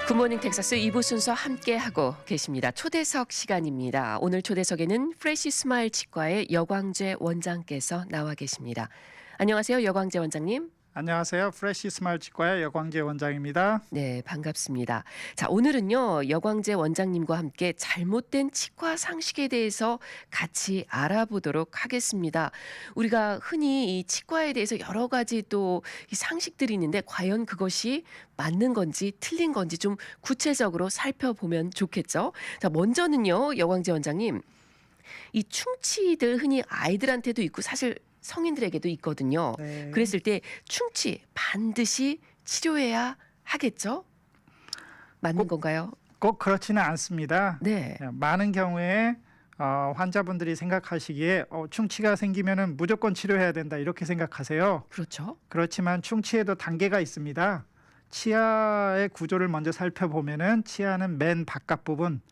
굿모닝 텍사스 2부 순서 함께하고 계십니다. 초대석 시간입니다. 오늘 초대석에는 프레시 스마일 치과의 여광재 원장께서 나와 계십니다. 안녕하세요, 여광재 원장님. 안녕하세요. 프레시 스마일 치과의 여광재 원장입니다. 네, 반갑습니다. 자, 오늘은요, 여광재 원장님과 함께 잘못된 치과 상식에 대해서 같이 알아보도록 하겠습니다. 우리가 흔히 이 치과에 대해서 여러 가지 또 이 상식들이 있는데 과연 그것이 맞는 건지 틀린 건지 좀 구체적으로 살펴보면 좋겠죠. 자, 먼저는요, 여광재 원장님, 이 충치들 흔히 아이들한테도 있고 사실 성인들에게도 있거든요. 네. 그랬을 때 충치 반드시 치료해야 하겠죠? 맞는 건가요? 꼭 그렇지는 않습니다. 네. 많은 경우에 환자분들이 생각하시기에 충치가 생기면은 무조건 치료해야 된다 이렇게 생각하세요. 그렇죠. 그렇지만 충치에도 단계가 있습니다. 치아의 구조를 먼저 살펴보면은 치아는 맨 바깥 부분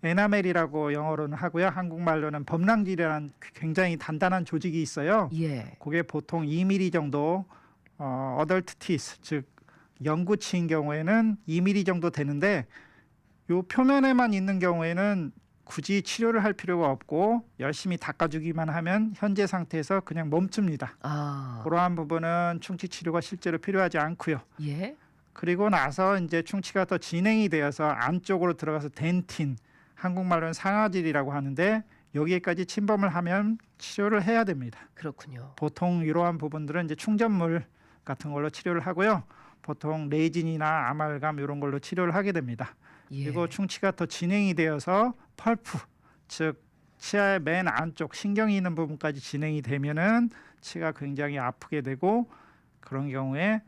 에나멜이라고 영어로는 하고요. 한국말로는 범랑질이라는 굉장히 단단한 조직이 있어요. 예. 그게 보통 2mm 정도 어덜트 티스 즉 영구치인 경우에는 2mm 정도 되는데 요 표면에만 있는 경우에는 굳이 치료를 할 필요가 없고 열심히 닦아주기만 하면 현재 상태에서 그냥 멈춥니다. 아. 그러한 부분은 충치 치료가 실제로 필요하지 않고요. 예. 그리고 나서 이제 충치가 더 진행이 되어서 안쪽으로 들어가서 덴틴, 한국말로는 상아질이라고 하는데 여기에까지 침범을 하면 치료를 해야 됩니다. 그렇군요. 보통 이러한 부분들은 이제 충전물 같은 걸로 치료를 하고요. 보통 레이진이나 아말감 이런 걸로 치료를 하게 됩니다. 예. 그리고 충치가 더 진행이 되어서 펄프, 즉 치아의 맨 안쪽 신경이 있는 부분까지 진행이 되면은 치아가 굉장히 아프게 되고 그런 경우에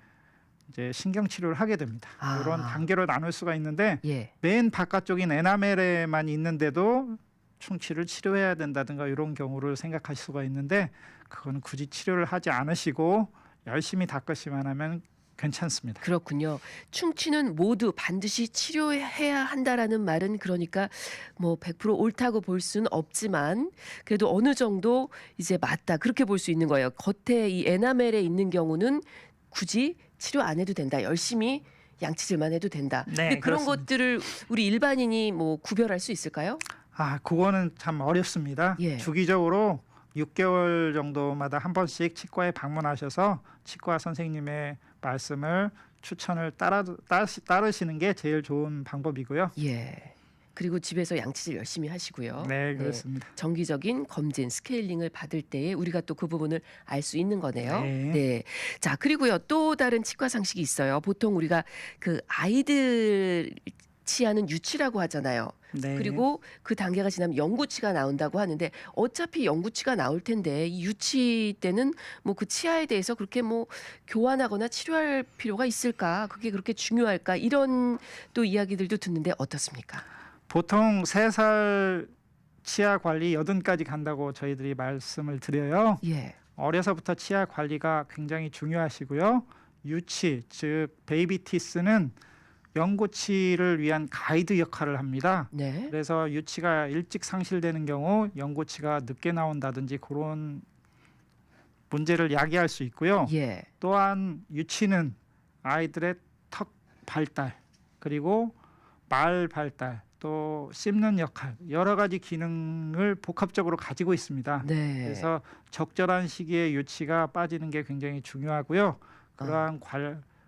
이제 신경 치료를 하게 됩니다. 아. 이런 단계로 나눌 수가 있는데 예. 맨 바깥쪽인 에나멜에만 있는데도 충치를 치료해야 된다든가 이런 경우를 생각하실 수가 있는데 그건 굳이 치료를 하지 않으시고 열심히 닦으시만 하면 괜찮습니다. 그렇군요. 충치는 모두 반드시 치료해야 한다라는 말은 그러니까 뭐 100% 옳다고 볼 수는 없지만 그래도 어느 정도 이제 맞다 그렇게 볼 수 있는 거예요. 겉에 이 에나멜에 있는 경우는 굳이 치료 안 해도 된다. 열심히 양치질만 해도 된다. 네, 근데 그런 그렇습니다. 것들을 우리 일반인이 뭐 구별할 수 있을까요? 그거는 참 어렵습니다. 예. 주기적으로 6개월 정도마다 한 번씩 치과에 방문하셔서 치과 선생님의 말씀을 추천을 따르시는 게 제일 좋은 방법이고요. 예. 그리고 집에서 양치질 열심히 하시고요. 네, 그렇습니다. 정기적인 검진, 스케일링을 받을 때에 우리가 또 그 부분을 알 수 있는 거네요. 네. 자, 그리고요. 또 다른 치과 상식이 있어요. 보통 우리가 그 아이들 치아는 유치라고 하잖아요. 네. 그리고 그 단계가 지나면 영구치가 나온다고 하는데 어차피 영구치가 나올 텐데 이 유치 때는 뭐 그 치아에 대해서 그렇게 뭐 교환하거나 치료할 필요가 있을까? 그게 그렇게 중요할까? 이런 또 이야기들도 듣는데 어떻습니까? 보통 3살 치아 관리 80까지 간다고 저희들이 말씀을 드려요. 예. 어려서부터 치아 관리가 굉장히 중요하시고요. 유치, 즉 베이비 티스는 영구치를 위한 가이드 역할을 합니다. 네. 그래서 유치가 일찍 상실되는 경우 영구치가 늦게 나온다든지 그런 문제를 야기할 수 있고요. 예. 또한 유치는 아이들의 턱 발달 그리고 말 발달 또 씹는 역할 여러 가지 기능을 복합적으로 가지고 있습니다. 네. 그래서 적절한 시기에 유치가 빠지는 게 굉장히 중요하고요. 그러한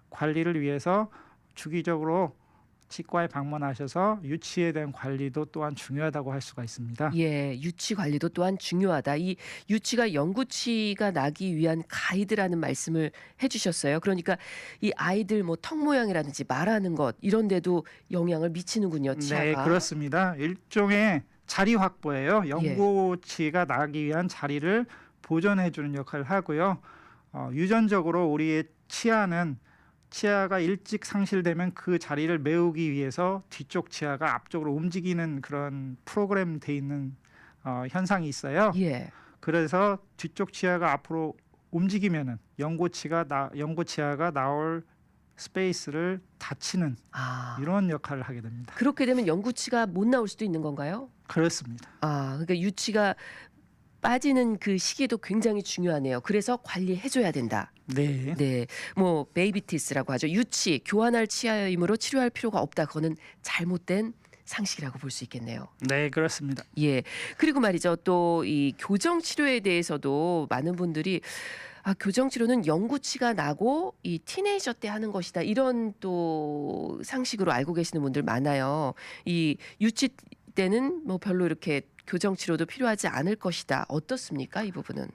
관리를 위해서 주기적으로 치과에 방문하셔서 유치에 대한 관리도 또한 중요하다고 할 수가 있습니다. 예, 유치 관리도 또한 중요하다. 이 유치가 영구치가 나기 위한 가이드라는 말씀을 해주셨어요. 그러니까 이 아이들 뭐 턱 모양이라든지 말하는 것 이런 데도 영향을 미치는군요. 치아가. 네, 그렇습니다. 일종의 자리 확보예요. 영구치가 나기 위한 자리를 보존해 주는 역할을 하고요. 유전적으로 우리의 치아가 일찍 상실되면 그 자리를 메우기 위해서 뒤쪽 치아가 앞쪽으로 움직이는 그런 프로그램 돼 있는 현상이 있어요. 예. 그래서 뒤쪽 치아가 앞으로 움직이면은 영구치아가 나올 스페이스를 닫히는 이런 역할을 하게 됩니다. 그렇게 되면 영구치가 못 나올 수도 있는 건가요? 그렇습니다. 그러니까 유치가 빠지는 그 시기도 굉장히 중요하네요. 그래서 관리해줘야 된다. 네. 네, 뭐 베이비티스라고 하죠. 유치, 교환할 치아이므로 치료할 필요가 없다. 그거는 잘못된 상식이라고 볼 수 있겠네요. 네, 그렇습니다. 예. 그리고 말이죠. 또 이 교정 치료에 대해서도 많은 분들이 교정 치료는 영구치가 나고 이 티네이저 때 하는 것이다. 이런 또 상식으로 알고 계시는 분들 많아요. 이 유치 때는 뭐 별로 이렇게 교정 치료도 필요하지 않을 것이다. 어떻습니까? 이 부분은?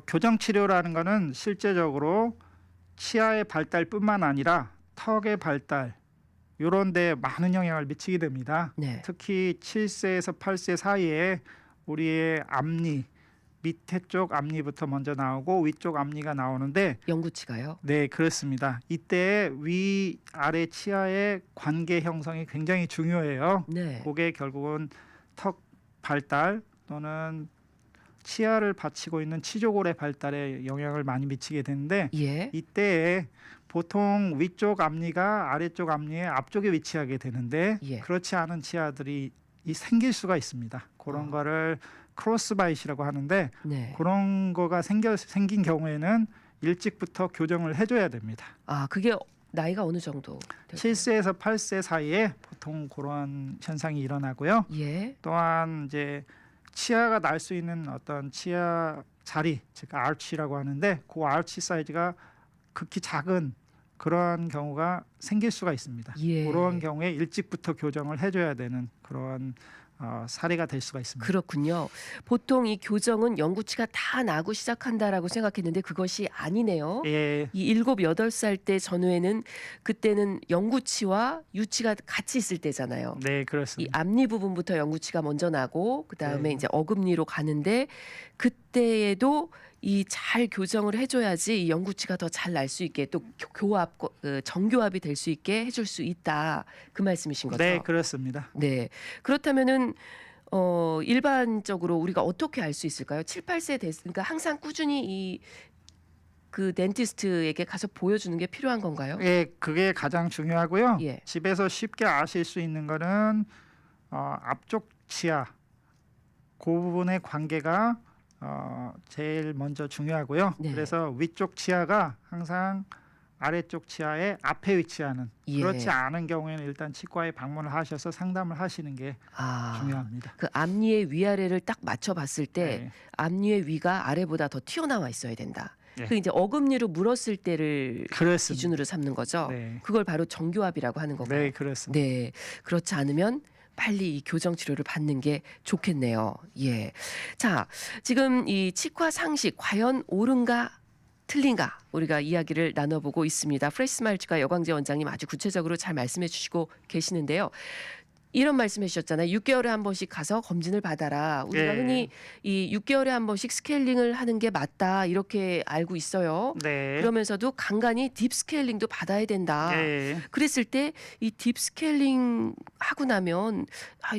교정 치료라는 거는 실제적으로 치아의 발달뿐만 아니라 턱의 발달 이런 데 많은 영향을 미치게 됩니다. 네. 특히 7세에서 8세 사이에 우리의 앞니 밑에 쪽 앞니부터 먼저 나오고 위쪽 앞니가 나오는데 영구치가요? 네, 그렇습니다. 이때 위 아래 치아의 관계 형성이 굉장히 중요해요. 네. 그게 결국은 턱 발달 또는 치아를 받치고 있는 치조골의 발달에 영향을 많이 미치게 되는데 예. 이때에 보통 위쪽 앞니가 아래쪽 앞니의 앞쪽에 위치하게 되는데 예. 그렇지 않은 치아들이 생길 수가 있습니다. 그런 거를 크로스바이시라고 하는데 네. 그런 거가 생긴 경우에는 일찍부터 교정을 해줘야 됩니다. 그게 나이가 어느 정도 될까요? 7세에서 8세 사이에 보통 그런 현상이 일어나고요. 예. 또한 이제 치아가 날 수 있는 어떤 치아 자리, 즉 아치라고 하는데 그 아치 사이즈가 극히 작은 그런 경우가 생길 수가 있습니다. 예. 그런 경우에 일찍부터 교정을 해줘야 되는 그런 사례가 될 수가 있습니다. 그렇군요. 보통 이 교정은 영구치가 다 나고 시작한다라고 생각했는데 그것이 아니네요. 예, 이 7, 8살 때 전후에는 그때는 영구치와 유치가 같이 있을 때잖아요. 네, 이 그렇습니다. 앞니 부분부터 영구치가 먼저 나고 그다음에 네. 이제 어금니로 가는데 그때에도 이 잘 교정을 해줘야지 이 영구치가 더 잘 날 수 있게 또 교합 정교합이 될 수 있게 해줄 수 있다 그 말씀이신 거죠? 네, 그렇습니다. 네. 그렇다면은 일반적으로 우리가 어떻게 알 수 있을까요? 7, 8세 됐으니까 항상 꾸준히 그 덴티스트에게 가서 보여주는 게 필요한 건가요? 예, 그게 가장 중요하고요. 예. 집에서 쉽게 아실 수 있는 거는 앞쪽 치아 그 부분의 관계가 제일 먼저 중요하고요. 네. 그래서 위쪽 치아가 항상 아래쪽 치아의 앞에 위치하는 예. 그렇지 않은 경우에는 일단 치과에 방문을 하셔서 상담을 하시는 게 중요합니다. 그 앞니의 위아래를 딱 맞춰 봤을 때 네. 앞니의 위가 아래보다 더 튀어나와 있어야 된다. 예. 그 이제 어금니로 물었을 때를 그렇습니다. 기준으로 삼는 거죠. 네. 그걸 바로 정교합이라고 하는 건가요? 네, 그렇습니다. 네. 그렇지 않으면 빨리 이 교정 치료를 받는 게 좋겠네요. 예. 자, 지금 이 치과 상식 과연 옳은가 틀린가 우리가 이야기를 나눠보고 있습니다. 프레시 스마일 치과 여광재 원장님 아주 구체적으로 잘 말씀해 주시고 계시는데요. 이런 말씀해 주셨잖아요. 6개월에 한 번씩 가서 검진을 받아라. 우리가 예. 흔히 이 6개월에 한 번씩 스케일링을 하는 게 맞다 이렇게 알고 있어요. 네. 그러면서도 간간히 딥 스케일링도 받아야 된다. 예. 그랬을 때 이 딥 스케일링 하고 나면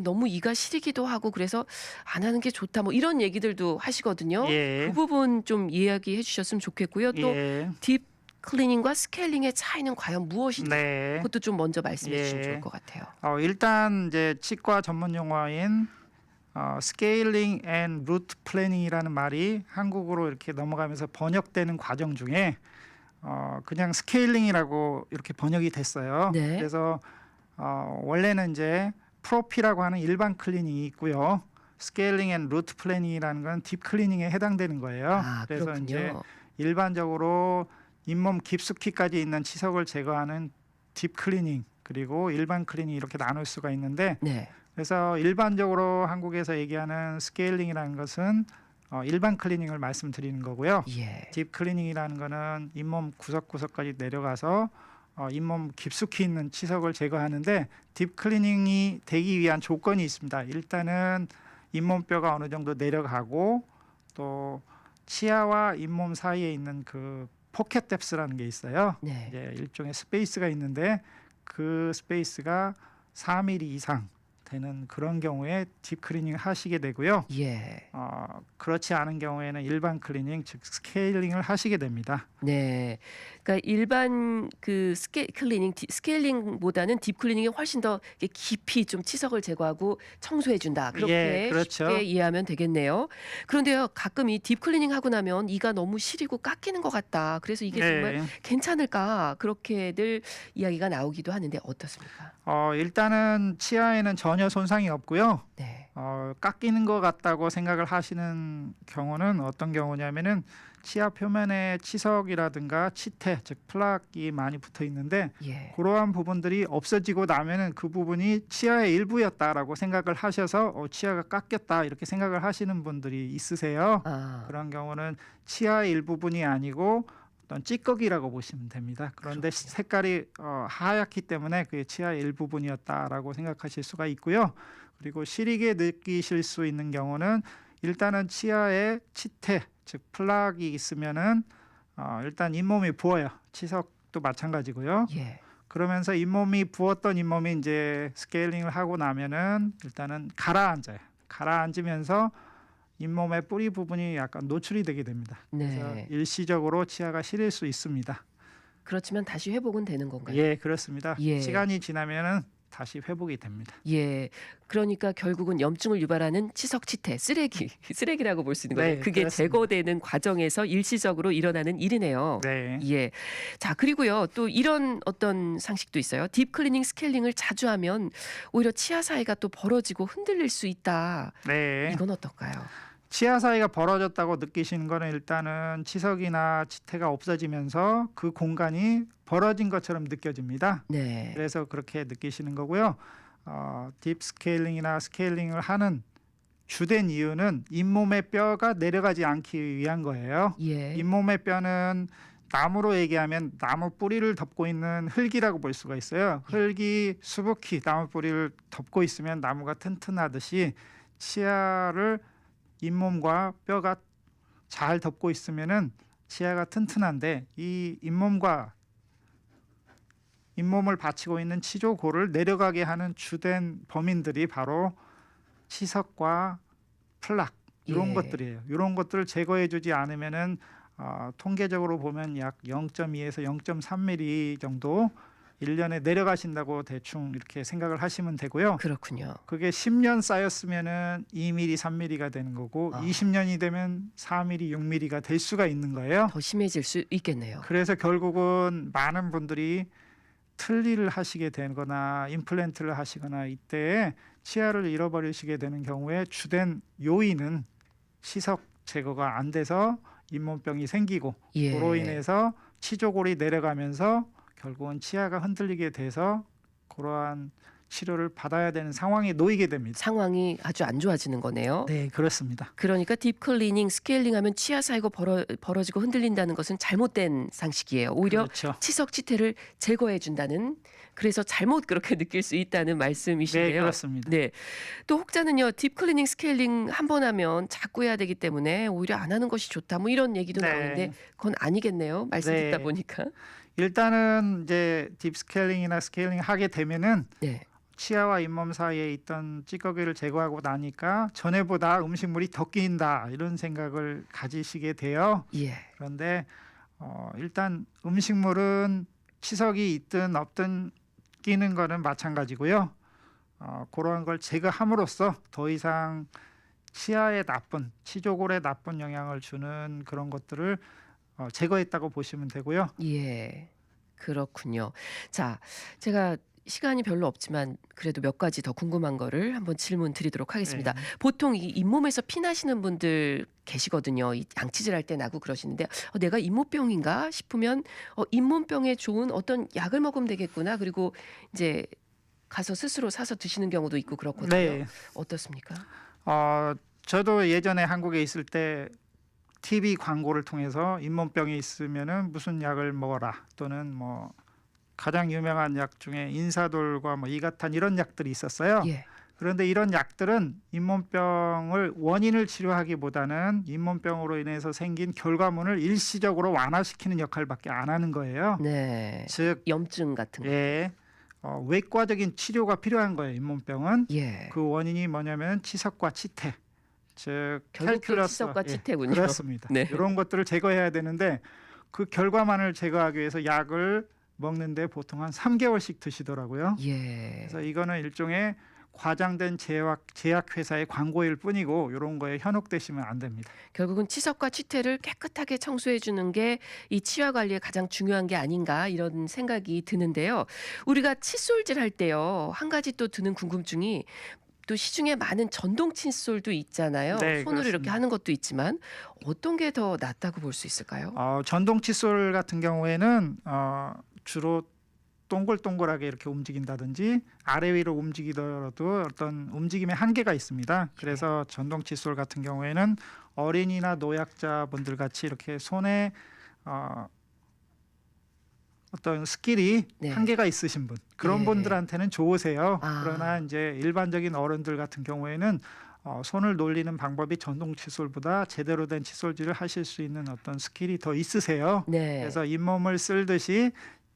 너무 이가 시리기도 하고 그래서 안 하는 게 좋다. 뭐 이런 얘기들도 하시거든요. 예. 그 부분 좀 이야기해 주셨으면 좋겠고요. 또 예. 딥 클리닝과 스케일링의 차이는 과연 무엇인가? 네. 그것도 좀 먼저 말씀해 주시면 예. 좋을 것 같아요. 일단 이제 치과 전문 용어인 스케일링 앤 루트 플래닝이라는 말이 한국어로 이렇게 넘어가면서 번역되는 과정 중에 그냥 스케일링이라고 이렇게 번역이 됐어요. 네. 그래서 원래는 이제 프로피라고 하는 일반 클리닝이 있고요. 스케일링 앤 루트 플래닝이라는 건 딥 클리닝에 해당되는 거예요. 그래서 그렇군요. 이제 일반적으로 잇몸 깊숙이까지 있는 치석을 제거하는 딥 클리닝 그리고 일반 클리닝 이렇게 나눌 수가 있는데 네. 그래서 일반적으로 한국에서 얘기하는 스케일링이라는 것은 일반 클리닝을 말씀드리는 거고요. 예. 딥 클리닝이라는 거는 잇몸 구석구석까지 내려가서 잇몸 깊숙이 있는 치석을 제거하는데 딥 클리닝이 되기 위한 조건이 있습니다. 일단은 잇몸뼈가 어느 정도 내려가고 또 치아와 잇몸 사이에 있는 그 포켓 뎁스라는 게 있어요. 네. 이제 일종의 스페이스가 있는데 그 스페이스가 4mm 이상 되는 그런 경우에 딥 클리닝 하시게 되고요. 예. 그렇지 않은 경우에는 일반 클리닝 즉 스케일링을 하시게 됩니다. 네. 그러니까 일반 그 스케일링보다는 딥 클리닝이 훨씬 더 이렇게 깊이 좀 치석을 제거하고 청소해 준다. 예, 그렇게 그렇죠. 쉽게 이해하면 되겠네요. 그런데요, 가끔 이 딥 클리닝 하고 나면 이가 너무 시리고 깎이는 것 같다. 그래서 이게 정말 네. 괜찮을까? 그렇게들 이야기가 나오기도 하는데 어떻습니까? 일단은 치아에는 전혀 손상이 없고요. 네. 깎이는 것 같다고 생각을 하시는 경우는 어떤 경우냐면은 치아 표면에 치석이라든가 치태, 즉 플락이 많이 붙어 있는데 예. 그러한 부분들이 없어지고 나면은 그 부분이 치아의 일부였다라고 생각을 하셔서 치아가 깎였다 이렇게 생각을 하시는 분들이 있으세요. 아. 그런 경우는 치아의 일부분이 아니고 어떤 찌꺼기라고 보시면 됩니다. 그런데 그렇군요. 색깔이 하얗기 때문에 그게 치아의 일부분이었다라고 생각하실 수가 있고요. 그리고 시리게 느끼실 수 있는 경우는 일단은 치아에 치태, 즉 플락이 있으면은 일단 잇몸이 부어요. 치석도 마찬가지고요. 예. 그러면서 잇몸이 부었던 잇몸이 이제 스케일링을 하고 나면은 일단은 가라앉아요. 가라앉으면서 잇몸의 뿌리 부분이 약간 노출이 되게 됩니다. 그래서 네. 일시적으로 치아가 시릴 수 있습니다. 그렇지만 다시 회복은 되는 건가요? 예, 그렇습니다. 예. 시간이 지나면은 다시 회복이 됩니다. 예. 그러니까 결국은 염증을 유발하는 치석치태, 쓰레기라고 볼 수 있는 거예요. 네, 그게 그렇습니다. 제거되는 과정에서 일시적으로 일어나는 일이네요. 네. 예. 자, 그리고요. 또 이런 어떤 상식도 있어요. 딥 클리닝, 스케일링을 자주 하면 오히려 치아 사이가 또 벌어지고 흔들릴 수 있다. 네. 이건 어떨까요? 치아 사이가 벌어졌다고 느끼시는 거는 일단은 치석이나 치태가 없어지면서 그 공간이 벌어진 것처럼 느껴집니다. 네. 그래서 그렇게 느끼시는 거고요. 딥 스케일링이나 스케일링을 하는 주된 이유는 잇몸의 뼈가 내려가지 않기 위한 거예요. 예. 잇몸의 뼈는 나무로 얘기하면 나무 뿌리를 덮고 있는 흙이라고 볼 수가 있어요. 흙이 수북히 나무 뿌리를 덮고 있으면 나무가 튼튼하듯이 치아를 잇몸과 뼈가 잘 덮고 있으면은 치아가 튼튼한데 이 잇몸을 받치고 있는 치조골을 내려가게 하는 주된 범인들이 바로 치석과 플락 이런 예. 것들이에요. 이런 것들을 제거해주지 않으면은 통계적으로 보면 약 0.2에서 0.3mm 정도 1년에 내려가신다고 대충 이렇게 생각을 하시면 되고요. 그렇군요. 그게 10년 쌓였으면은 2mm, 3mm가 되는 거고 20년이 되면 4mm, 6mm가 될 수가 있는 거예요. 더 심해질 수 있겠네요. 그래서 결국은 많은 분들이 틀니를 하시게 되거나 임플란트를 하시거나 이때 치아를 잃어버리시게 되는 경우에 주된 요인은 치석 제거가 안 돼서 잇몸병이 생기고 예. 그로 인해서 치조골이 내려가면서 결국은 치아가 흔들리게 돼서 그러한 치료를 받아야 되는 상황에 놓이게 됩니다. 상황이 아주 안 좋아지는 거네요. 네, 그렇습니다. 그러니까 딥 클리닝, 스케일링 하면 치아 사이가 벌어지고 흔들린다는 것은 잘못된 상식이에요. 오히려 그렇죠. 치석 치태를 제거해 준다는, 그래서 잘못 그렇게 느낄 수 있다는 네, 말씀이시네요. 그렇습니다. 네. 또 혹자는요. 딥 클리닝, 스케일링 한 번 하면 자꾸 해야 되기 때문에 오히려 안 하는 것이 좋다. 뭐 이런 얘기도 네. 나오는데 그건 아니겠네요. 말씀 네. 듣다 보니까. 일단은 이제 딥 스케일링이나 스케일링 하게 되면은 네. 치아와 잇몸 사이에 있던 찌꺼기를 제거하고 나니까 전에보다 음식물이 더 끼인다 이런 생각을 가지시게 돼요. 예. 그런데 일단 음식물은 치석이 있든 없든 끼는 거는 마찬가지고요. 그러한 걸 제거함으로써 더 이상 치아에 나쁜, 치조골에 나쁜 영향을 주는 그런 것들을 제거했다고 보시면 되고요. 예. 그렇군요. 자, 제가 시간이 별로 없지만 그래도 몇 가지 더 궁금한 거를 한번 질문 드리도록 하겠습니다. 네. 보통 이 잇몸에서 피 나시는 분들 계시거든요. 이 양치질 할 때 나고 그러시는데 내가 잇몸병인가 싶으면 잇몸병에 좋은 어떤 약을 먹으면 되겠구나. 그리고 이제 가서 스스로 사서 드시는 경우도 있고 그렇거든요. 네. 어떻습니까? 저도 예전에 한국에 있을 때 TV 광고를 통해서 잇몸병이 있으면은 무슨 약을 먹어라 또는 뭐 가장 유명한 약 중에 인사돌과 뭐 이가탄 이런 약들이 있었어요. 예. 그런데 이런 약들은 잇몸병을 원인을 치료하기보다는 잇몸병으로 인해서 생긴 결과물을 일시적으로 완화시키는 역할밖에 안 하는 거예요. 네. 즉, 염증 같은 거. 예, 외과적인 치료가 필요한 거예요. 잇몸병은. 예. 그 원인이 뭐냐면 치석과 치태, 즉 결국 그 캘큘러스, 치석과 치태군요. 그렇습니다. 네. 이런 것들을 제거해야 되는데 그 결과만을 제거하기 위해서 약을 먹는데 보통 한 3개월씩 드시더라고요. 예. 그래서 이거는 일종의 과장된 제약 회사의 광고일 뿐이고 이런 거에 현혹되시면 안 됩니다. 결국은 치석과 치태를 깨끗하게 청소해 주는 게 이 치아 관리에 가장 중요한 게 아닌가 이런 생각이 드는데요. 우리가 칫솔질 할 때요. 한 가지 또 드는 궁금증이 또 시중에 많은 전동 칫솔도 있잖아요. 네, 손으로 이렇게 그렇습니다. 하는 것도 있지만 어떤 게 더 낫다고 볼 수 있을까요? 전동 칫솔 같은 경우에는 주로 동글동글하게 이렇게 움직인다든지 아래 위로 움직이더라도 어떤 움직임의 한계가 있습니다. 그래서 전동 칫솔 같은 경우에는 어린이나 노약자분들 같이 이렇게 손에 어떤 스킬이 네. 한계가 있으신 분 그런 예. 분들한테는 좋으세요. 아. 그러나 이제 일반적인 어른들 같은 경우에는 손을 놀리는 방법이 전동 칫솔보다 제대로 된 칫솔질을 하실 수 있는 어떤 스킬이 더 있으세요. 네. 그래서 잇몸을 쓸듯이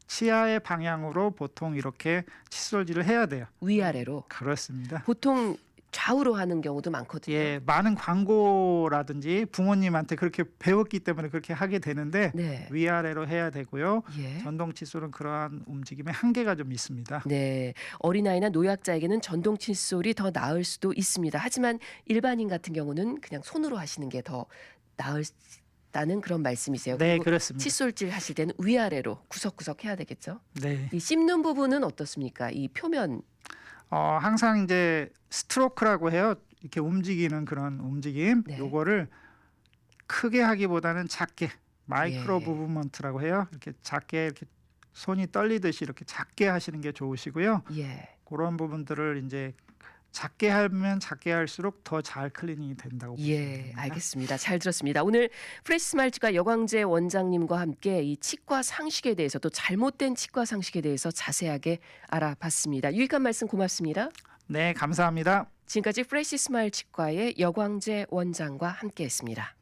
치아의 방향으로 보통 이렇게 칫솔질을 해야 돼요. 위아래로. 그렇습니다. 보통 좌우로 하는 경우도 많거든요. 예, 많은 광고라든지 부모님한테 그렇게 배웠기 때문에 그렇게 하게 되는데 네. 위아래로 해야 되고요. 예. 전동 칫솔은 그러한 움직임의 한계가 좀 있습니다. 네. 어린아이나 노약자에게는 전동 칫솔이 더 나을 수도 있습니다. 하지만 일반인 같은 경우는 그냥 손으로 하시는 게 더 나을다는 그런 말씀이세요. 네, 그리고 그렇습니다. 칫솔질 하실 때는 위아래로 구석구석 해야 되겠죠. 네. 이 씹는 부분은 어떻습니까? 이 표면. 항상 이제 스트로크라고 해요. 이렇게 움직이는 그런 움직임. 네. 요거를 크게 하기보다는 작게 마이크로 예. 무브먼트라고 해요. 이렇게 작게 이렇게 손이 떨리듯이 이렇게 작게 하시는 게 좋으시고요. 예. 그런 부분들을 이제 작게 하면 작게 할수록 더 잘 클리닝이 된다고 보시면 예, 됩니다. 알겠습니다. 잘 들었습니다. 오늘 프레시 스마일트과 여광재 원장님과 함께 이 치과 상식에 대해서 또 잘못된 치과 상식에 대해서 자세하게 알아봤습니다. 유익한 말씀 고맙습니다. 네, 감사합니다. 지금까지 프레시 스마일 치과의 여광재 원장과 함께했습니다.